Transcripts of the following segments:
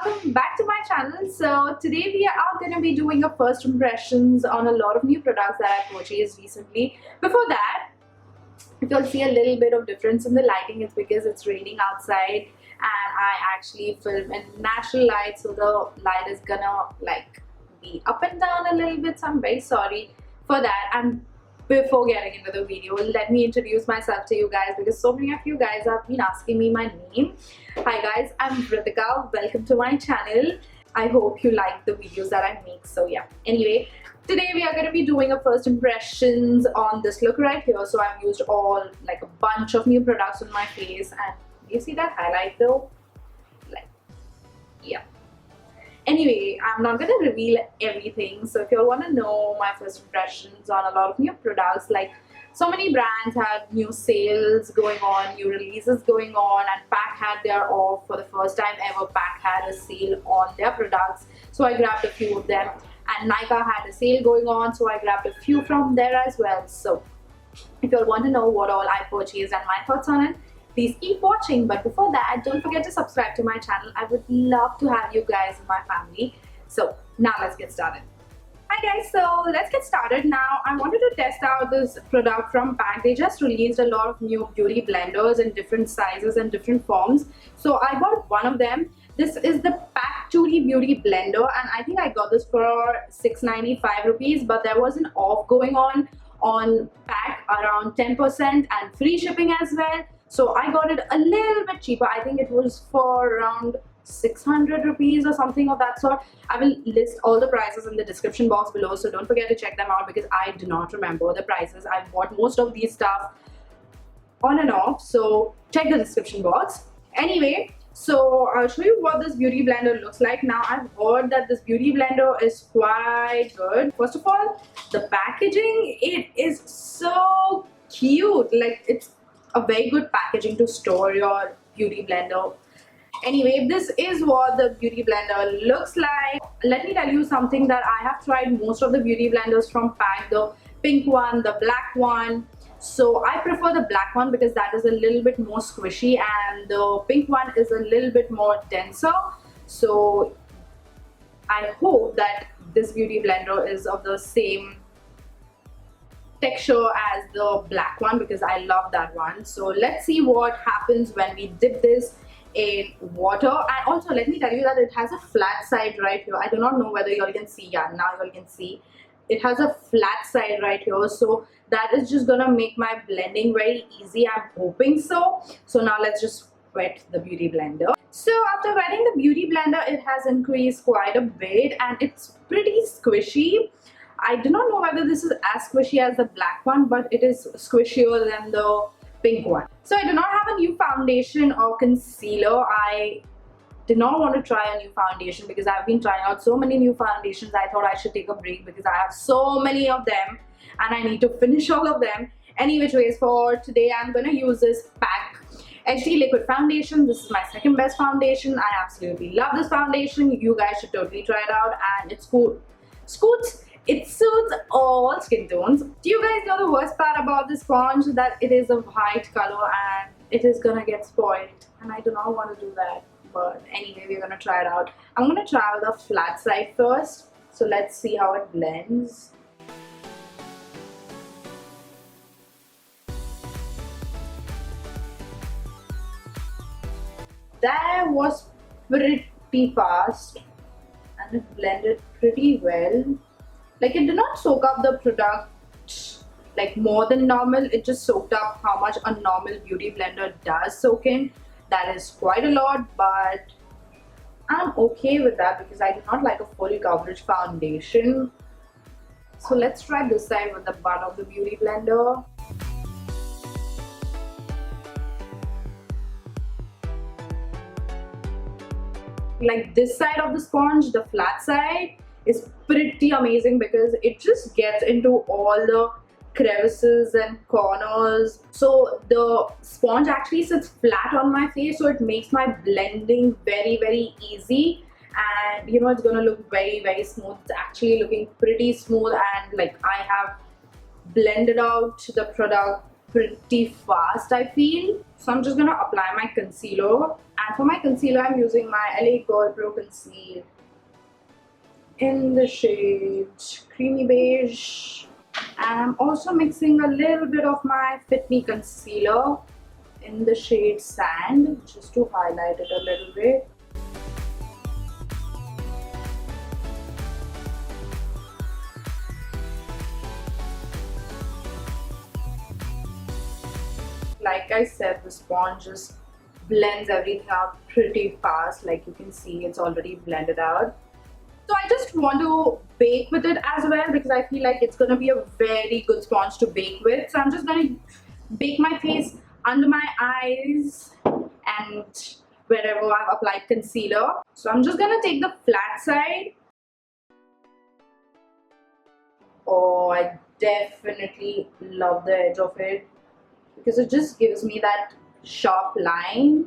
welcome back to my channel. So today we are going to be doing a first impressions on a lot of new products that I purchased recently. Before that, if you'll see a little bit of difference in the lighting, it's because it's raining outside and I actually film in natural light, so the light is gonna like be up and down a little bit, so I'm very sorry for that. And before getting into the video, let me introduce myself to you guys because so many of you guys have been asking me my name. Hi guys, I'm BeautiCo. Welcome to my channel. I hope you like the videos that I make. So yeah, anyway, today we are going to be doing a first impressions on this look right here. So I've used a bunch of new products on my face, and you see that highlight though? Like, yeah. Anyway, I'm not going to reveal everything, so if you all want to know my first impressions on a lot of new products, like so many brands had new sales going on, new releases going on, and Pack had their off. For the first time ever, Pack had a sale on their products, so I grabbed a few of them. And Nykaa had a sale going on, so I grabbed a few from there as well. So if you all want to know what all I purchased and my thoughts on it, please keep watching. But before that, don't forget to subscribe to my channel. I would love to have you guys in my family. So now let's get started. Hi guys, so let's get started now. I wanted to test out this product from Pack. They just released a lot of new beauty blenders in different sizes and different forms. So I got one of them. This is the Pack 2D Beauty Blender, and I think I got this for 695 rupees, but there was an off going on Pack around 10% and free shipping as well. So I got it a little bit cheaper. I think it was for around 600 rupees or something of that sort. I will list all the prices in the description box below, so don't forget to check them out because I do not remember the prices. I bought most of these stuff on and off, so check the description box. Anyway, so I'll show you what this beauty blender looks like. Now I've heard that this beauty blender is quite good. First of all, the packaging, it is so cute. Like, it's a very good packaging to store your beauty blender. Anyway, this is what the beauty blender looks like. Let me tell you something, that I have tried most of the beauty blenders from Pack, the pink one, the black one. So I prefer the black one because that is a little bit more squishy, and the pink one is a little bit more denser. So I hope that this beauty blender is of the same texture as the black one because I love that one. So let's see what happens when we dip this in water. And also let me tell you that it has a flat side right here. I do not know whether you all can see. Yeah, now you all can see it has a flat side right here, so that is just gonna make my blending very easy. I'm hoping so. So now let's just wet the beauty blender. So after wetting the beauty blender, it has increased quite a bit and it's pretty squishy. I do not know whether this is as squishy as the black one, but it is squishier than the pink one. So I do not have a new foundation or concealer. I did not want to try a new foundation because I've been trying out so many new foundations. I thought I should take a break because I have so many of them and I need to finish all of them. Any which ways, for today I'm going to use this Pack HD Liquid Foundation. This is my second best foundation. I absolutely love this foundation. You guys should totally try it out, and it's cool. It suits all skin tones. Do you guys know the worst part about this sponge? That it is a white color and it is gonna get spoiled, and I do not want to do that. But anyway, we're gonna try it out. I'm gonna try with the flat side first. So let's see how it blends. That was pretty fast and it blended pretty well. Like, it did not soak up the product like more than normal. It just soaked up how much a normal beauty blender does soak in. That is quite a lot, but I'm okay with that because I do not like a full coverage foundation. So let's try this side with the butt of the beauty blender. Like, this side of the sponge, the flat side, is pretty amazing because it just gets into all the crevices and corners. So the sponge actually sits flat on my face, so it makes my blending very easy, and you know, it's gonna look very smooth. It's actually looking pretty smooth, and like, I have blended out the product pretty fast, I feel. So I'm just gonna apply my concealer, and for my concealer I'm using my LA Girl Pro Conceal in the shade Creamy Beige, and I'm also mixing a little bit of my Fit Me Concealer in the shade Sand just to highlight it a little bit. Like I said, the sponge just blends everything out pretty fast. Like you can see, it's already blended out. So I just want to bake with it as well because I feel like it's going to be a very good sponge to bake with. So I'm just going to bake my face under my eyes and wherever I've applied concealer. So I'm just going to take the flat side. Oh, I definitely love the edge of it because it just gives me that sharp line.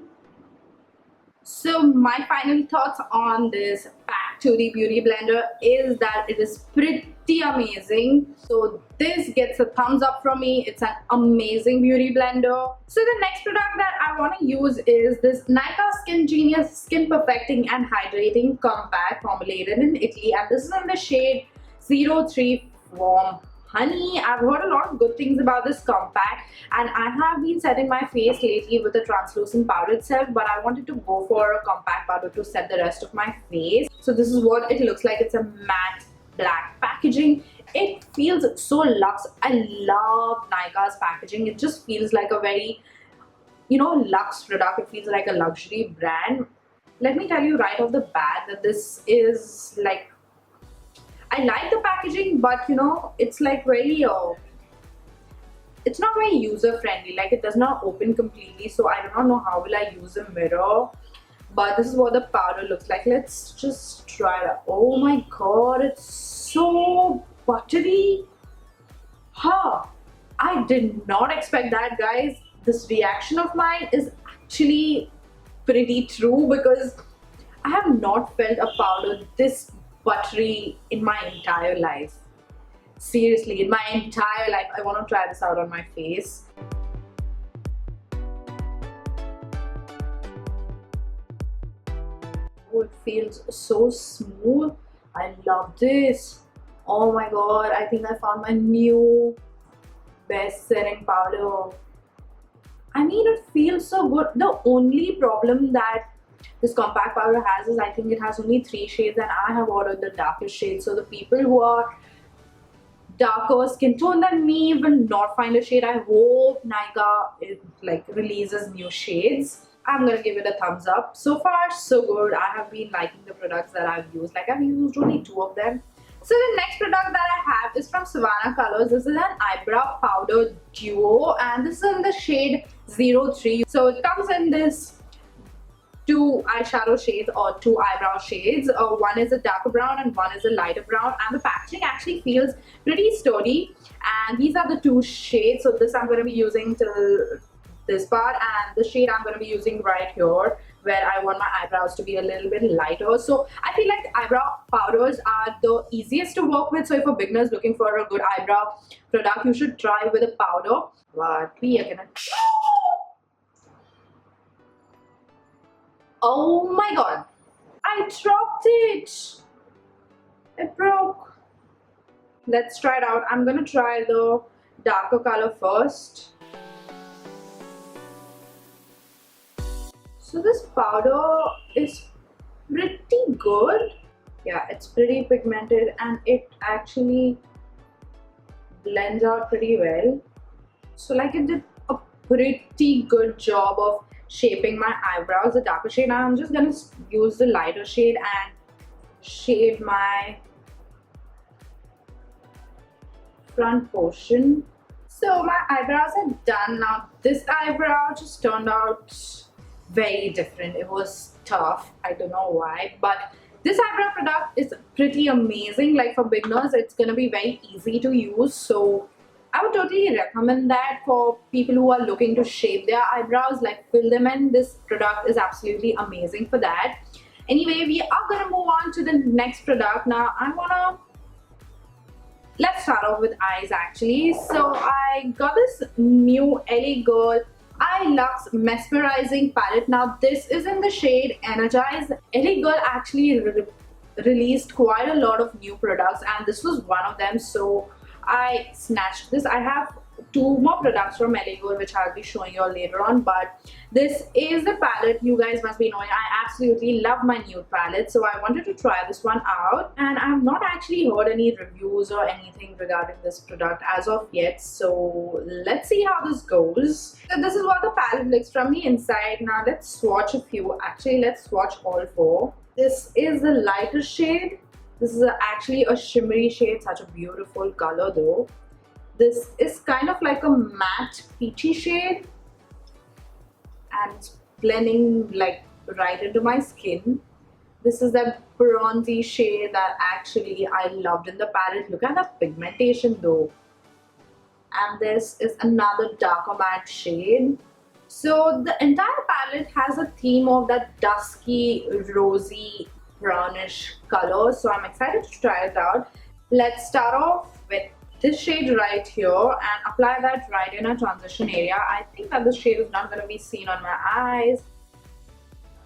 So my final thoughts on this Pack 2D Beauty Blender is that it is pretty amazing. So this gets a thumbs up from me. It's an amazing beauty blender. So the next product that I want to use is this Nykaa SKINgenius Skin Perfecting and Hydrating Compact formulated in Italy, and this is in the shade 03 Warm Honey. I've heard a lot of good things about this compact, and I have been setting my face lately with a translucent powder itself, but I wanted to go for a compact powder to set the rest of my face. So this is what it looks like. It's a matte black packaging. It feels so luxe. I love Nykaa's packaging. It just feels like a very, luxe product. It feels like a luxury brand. Let me tell you right off the bat that this is like, I like the packaging, but it's like very, it's not very user friendly. Like it does not open completely, so I do not know how will I use a mirror. But this is what the powder looks like. Let's just try it. Oh my god, it's so buttery. Huh. I did not expect that, guys. This reaction of mine is actually pretty true because I have not felt a powder this buttery in my entire life. Seriously, in my entire life. I want to try this out on my face. Oh, it feels so smooth. I love this. Oh my god, I think I found my new best selling powder. I mean, it feels so good. The only problem that this compact powder has is I think it has only 3 shades, and I have ordered the darkest shade. So the people who are darker skin tone than me will not find a shade. I hope Nykaa releases new shades. I'm gonna give it a thumbs up. So far, so good. I have been liking the products that I've used. Like I've used only 2 of them. So the next product that I have is from Sivanna Colors. This is an eyebrow powder duo, and this is in the shade 03. So it comes in this 2 eyeshadow shades or 2 eyebrow shades. One is a darker brown and one is a lighter brown, and the packaging actually feels pretty sturdy. And these are the 2 shades. So this I'm going to be using till this part, and the shade I'm going to be using right here where I want my eyebrows to be a little bit lighter. So I feel like eyebrow powders are the easiest to work with. So if a beginner is looking for a good eyebrow product, you should try with a powder. But we are gonna. Oh my god, I dropped it. It broke. Let's try it out. I'm gonna try the darker color first. So this powder is pretty good. Yeah, it's pretty pigmented and it actually blends out pretty well. So like it did a pretty good job of shaping my eyebrows, the darker shade. Now I'm just gonna use the lighter shade and shade my front portion. So my eyebrows are done now. This eyebrow just turned out very different. It was tough. I don't know why, but this eyebrow product is pretty amazing. Like for beginners, it's gonna be very easy to use. So I would totally recommend that for people who are looking to shape their eyebrows, like fill them in. This product is absolutely amazing for that. Anyway, we are gonna move on to the next product. Now I wanna let's start off with eyes actually. So I got this new LA Girl Eye Luxe Mesmerizing palette. Now this is in the shade Energize. LA Girl actually released quite a lot of new products and this was one of them, so I snatched this. I have two more products from LA Girl which I'll be showing you all later on, but this is the palette. You guys must be knowing I absolutely love my nude palette, so I wanted to try this one out, and I have not actually heard any reviews or anything regarding this product as of yet, so let's see how this goes. So this is what the palette looks from the inside. Now let's swatch a few. Actually, let's swatch all four. This is the lighter shade. This is actually a shimmery shade, such a beautiful color though. This is kind of like a matte peachy shade and it's blending like right into my skin. This is that bronzy shade that actually I loved in the palette. Look at the pigmentation though. And this is another darker matte shade. So the entire palette has a theme of that dusky, rosy, brownish color. So I'm excited to try it out. Let's start off with this shade right here and apply that right in a transition area. I think that this shade is not going to be seen on my eyes.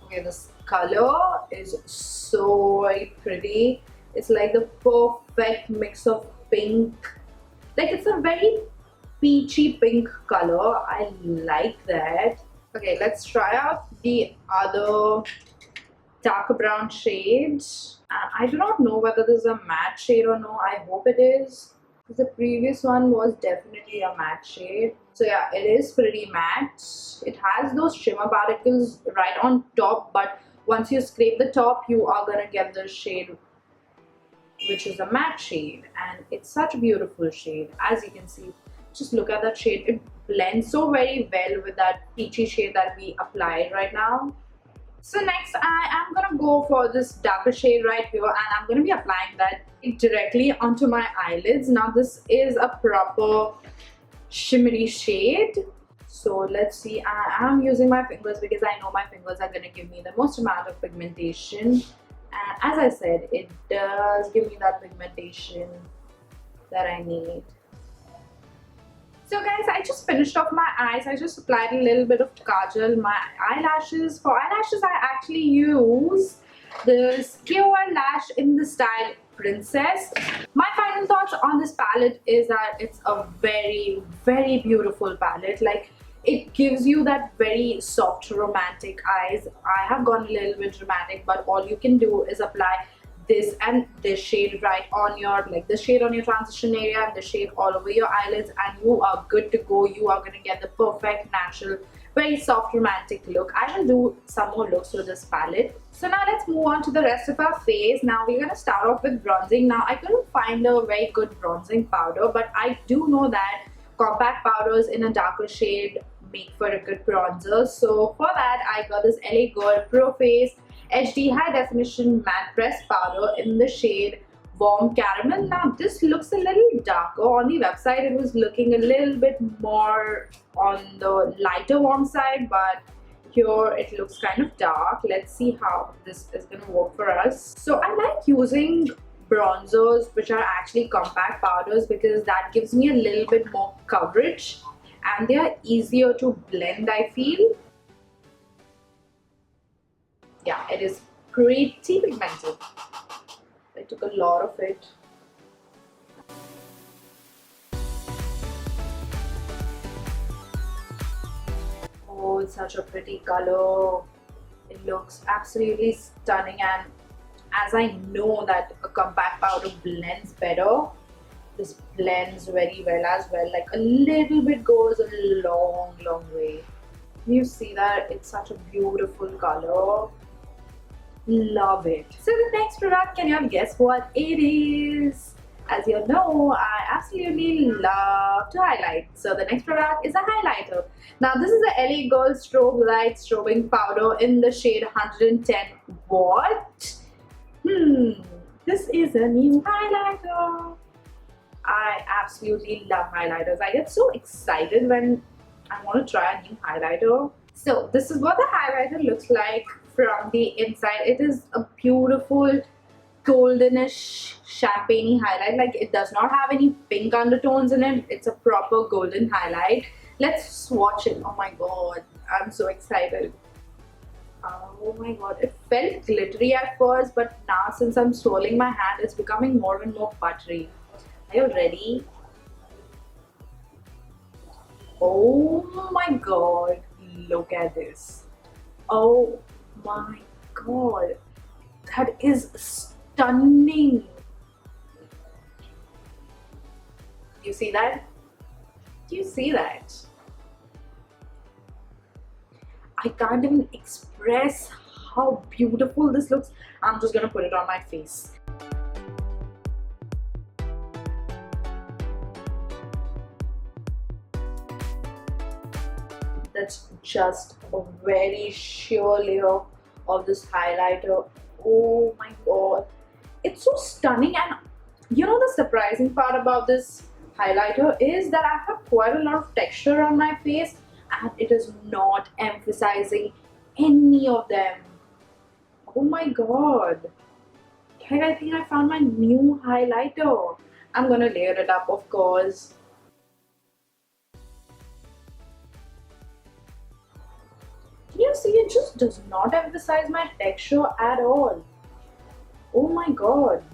Okay, this color is so very pretty. It's like the perfect mix of pink. Like it's a very peachy pink color. I like that. Okay, let's try out the other darker brown shade. I do not know whether this is a matte shade or no. I hope it is. The previous one was definitely a matte shade. So yeah, it is pretty matte. It has those shimmer particles right on top, but once you scrape the top, you are gonna get the shade which is a matte shade, and it's such a beautiful shade. As you can see, just look at that shade. It blends so very well with that peachy shade that we applied right now. So next I am going to go for this darker shade right here, and I'm going to be applying that directly onto my eyelids. Now this is a proper shimmery shade. So let's see, I am using my fingers because I know my fingers are going to give me the most amount of pigmentation. And as I said, it does give me that pigmentation that I need. So guys, I just finished off my eyes. I just applied a little bit of kajal. My eyelashes, for eyelashes I actually use the KOL lash in the style Princess. My final thoughts on this palette is that it's a very, very beautiful palette. Like, it gives you that very soft romantic eyes. I have gone a little bit dramatic, but all you can do is apply this and this shade right on your, like the shade on your transition area and the shade all over your eyelids, and you are good to go. You are going to get the perfect, natural, very soft romantic look. I will do some more looks with this palette. So now let's move on to the rest of our face. Now we're going to start off with bronzing. Now I couldn't find a very good bronzing powder, but I do know that compact powders in a darker shade make for a good bronzer. So for that I got this LA Girl Pro Face HD High Definition Matte Press Powder in the shade Warm Caramel. Now this looks a little darker. On the website it was looking a little bit more on the lighter warm side, but here it looks kind of dark. Let's see how this is going to work for us. So I like using bronzers which are actually compact powders because that gives me a little bit more coverage and they are easier to blend, I feel. Yeah, it is pretty pigmented. I took a lot of it. Oh, it's such a pretty color. It looks absolutely stunning, and as I know that a compact powder blends better, this blends very well as well. Like a little bit goes a long way. You see that? It's such a beautiful color. Love it. So the next product, can you all guess what it is? As you know, I absolutely love to highlight. So the next product is a highlighter. Now this is the LA Girl Strobe Light Strobing Powder in the shade 110 Watt. This is a new highlighter. I absolutely love highlighters. I get so excited when I want to try a new highlighter. So this is what the highlighter looks like from the inside. It is a beautiful goldenish champagne highlight. Like, it does not have any pink undertones in it. It's a proper golden highlight. Let's swatch it. Oh my god, I'm so excited. Oh my god, it felt glittery at first, but now since I'm swirling my hand, it's becoming more and more buttery. Are you ready? Oh my god, look at this. Oh my god, that is stunning. You see that? Do you see that? I can't even express how beautiful this looks. I'm just gonna put it on my face. That's just a very sheer layer of this highlighter. Oh my god, it's so stunning. And you know, the surprising part about this highlighter is that I have quite a lot of texture on my face, and it is not emphasizing any of them. Oh my god, like, I think I found my new highlighter. I'm gonna layer it up, of course. Can you see, it just does not emphasize my texture at all. Oh my god,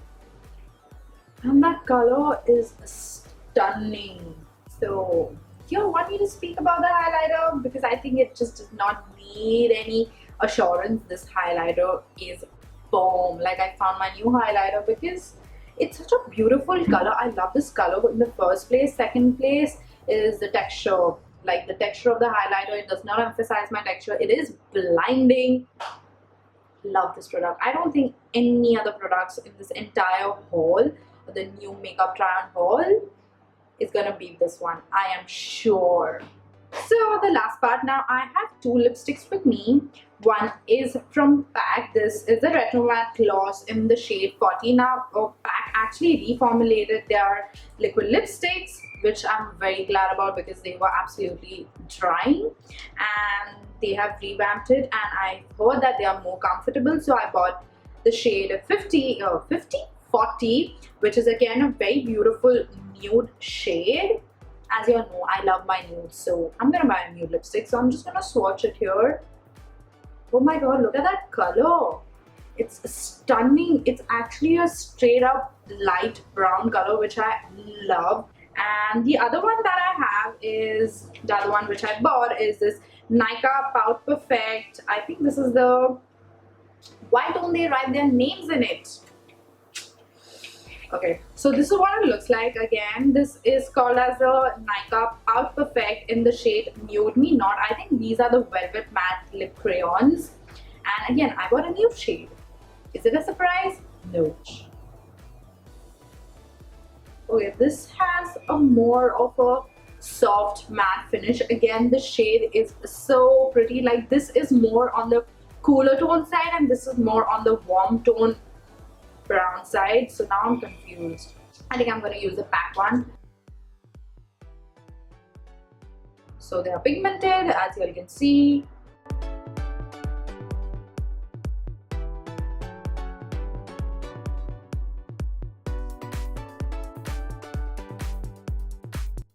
and that color is stunning. So you want me to speak about the highlighter, because I think it just does not need any assurance. This highlighter is bomb. Like, I found my new highlighter because it's such a beautiful color. I love this color in the first place. Second place is the texture. Like, the texture of the highlighter, it does not emphasize my texture. It is blinding. Love this product. I don't think any other products in this entire haul, the new makeup try on haul, is gonna beat this one, I am sure. So the last part, now I have two lipsticks with me. One is from PAC. This is the Retro Matte Gloss in the shade 40. Now PAC actually reformulated their liquid lipsticks, which I'm very glad about, because they were absolutely drying, and they have revamped it, and I heard that they are more comfortable. So I bought the shade 40, which is again a very beautiful nude shade. As you all know, I love my nudes, so I'm gonna buy a nude lipstick. So I'm just gonna swatch it here. Oh my god, look at that color. It's stunning. It's actually a straight up light brown color, which I love. And the other one that I have is, the other one which I bought is this Nykaa Pout Perfect. I think this is the, why don't they write their names in it? Okay, so this is what it looks like. Again, this is called as the Nykaa Pout Perfect in the shade Nude Me Not. I think these are the Velvet Matte Lip Crayons. And again, I bought a new shade. Is it a surprise? No. Okay, this has a more of a soft matte finish. Again, the shade is so pretty. Like, this is more on the cooler tone side, and this is more on the warm tone brown side. So now I'm confused. I think I'm going to use the PAC one. So they are pigmented, as you all can see.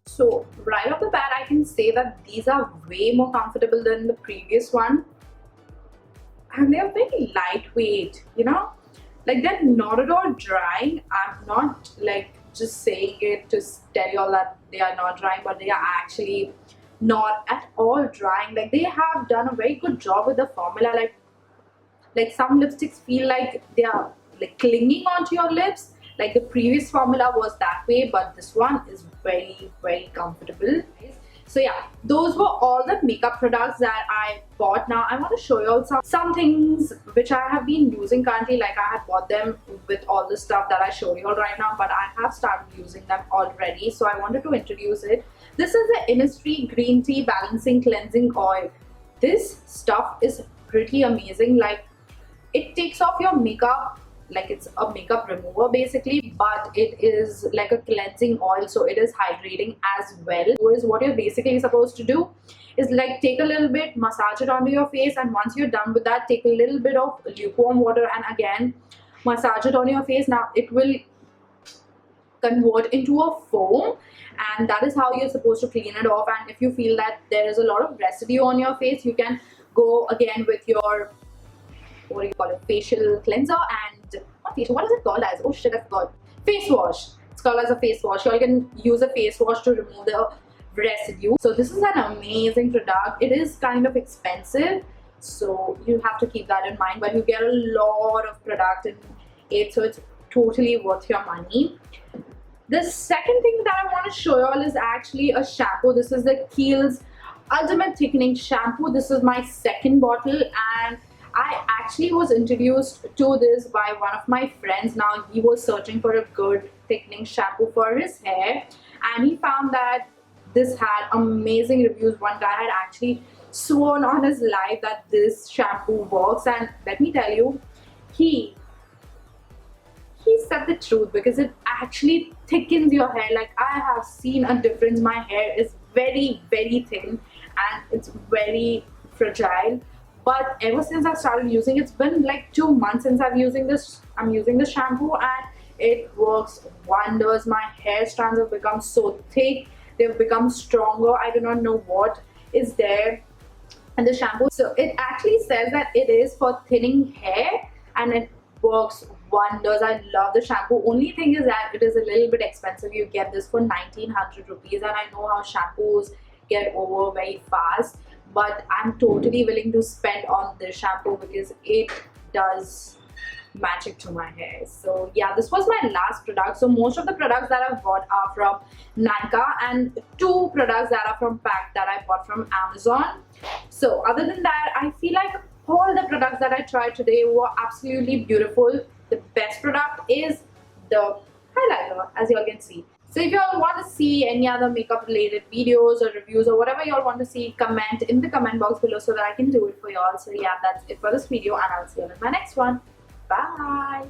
So right off the bat, I can say that these are way more comfortable than the previous one, and they are very lightweight, you know, like they're not at all drying. I'm not like just saying it to tell you all that they are not drying, but they are actually not at all drying. Like, they have done a very good job with the formula. Like some lipsticks feel like they are like clinging onto your lips. Like, the previous formula was that way, but this one is very, very comfortable. So yeah, those were all the makeup products that I bought. Now I want to show you all some things which I have been using currently. Like, I had bought them with all the stuff that I showed you all right now, but I have started using them already. So I wanted to introduce it. This is the Innisfree Green Tea Balancing Cleansing Oil. This stuff is pretty amazing. Like, it takes off your makeup. Like, it's a makeup remover basically, but it is like a cleansing oil, so it is hydrating as well. So is what you're basically supposed to do is like take a little bit, massage it onto your face, and once you're done with that, take a little bit of lukewarm water and again massage it on your face. Now it will convert into a foam, and that is how you're supposed to clean it off. And if you feel that there is a lot of residue on your face, you can go again with your, what do you call it, facial cleanser and not facial, what is it called as? Oh shit, I forgot. Face wash. It's called as a face wash. You can use a face wash to remove the residue. So this is an amazing product. It is kind of expensive, so you have to keep that in mind, but you get a lot of product in it, so it's totally worth your money. The second thing that I want to show y'all is actually a shampoo. This is the Kiehl's Ultimate Thickening Shampoo. This is my second bottle, and I actually was introduced to this by one of my friends. Now he was searching for a good thickening shampoo for his hair, and he found that this had amazing reviews. One guy had actually sworn on his life that this shampoo works, and let me tell you, he said the truth, because it actually thickens your hair. Like, I have seen a difference. My hair is very, very thin and it's very fragile, but ever since I started using it, it's been like 2 months since I'm using this shampoo, and it works wonders. My hair strands have become so thick, they've become stronger. I do not know what is there in the shampoo. So it actually says that it is for thinning hair, and it works wonders. I love the shampoo. Only thing is that it is a little bit expensive. You get this for 1900 rupees, and I know how shampoos get over very fast, but I'm totally willing to spend on this shampoo because it does magic to my hair. So yeah, this was my last product. So most of the products that I've bought are from Nykaa, and 2 products that are from Pack that I bought from Amazon. So other than that, I feel like all the products that I tried today were absolutely beautiful. The best product is the highlighter, as y'all can see. So if y'all want to see any other makeup related videos or reviews or whatever y'all want to see, comment in the comment box below so that I can do it for y'all. So yeah, that's it for this video, and I'll see you in my next one. Bye.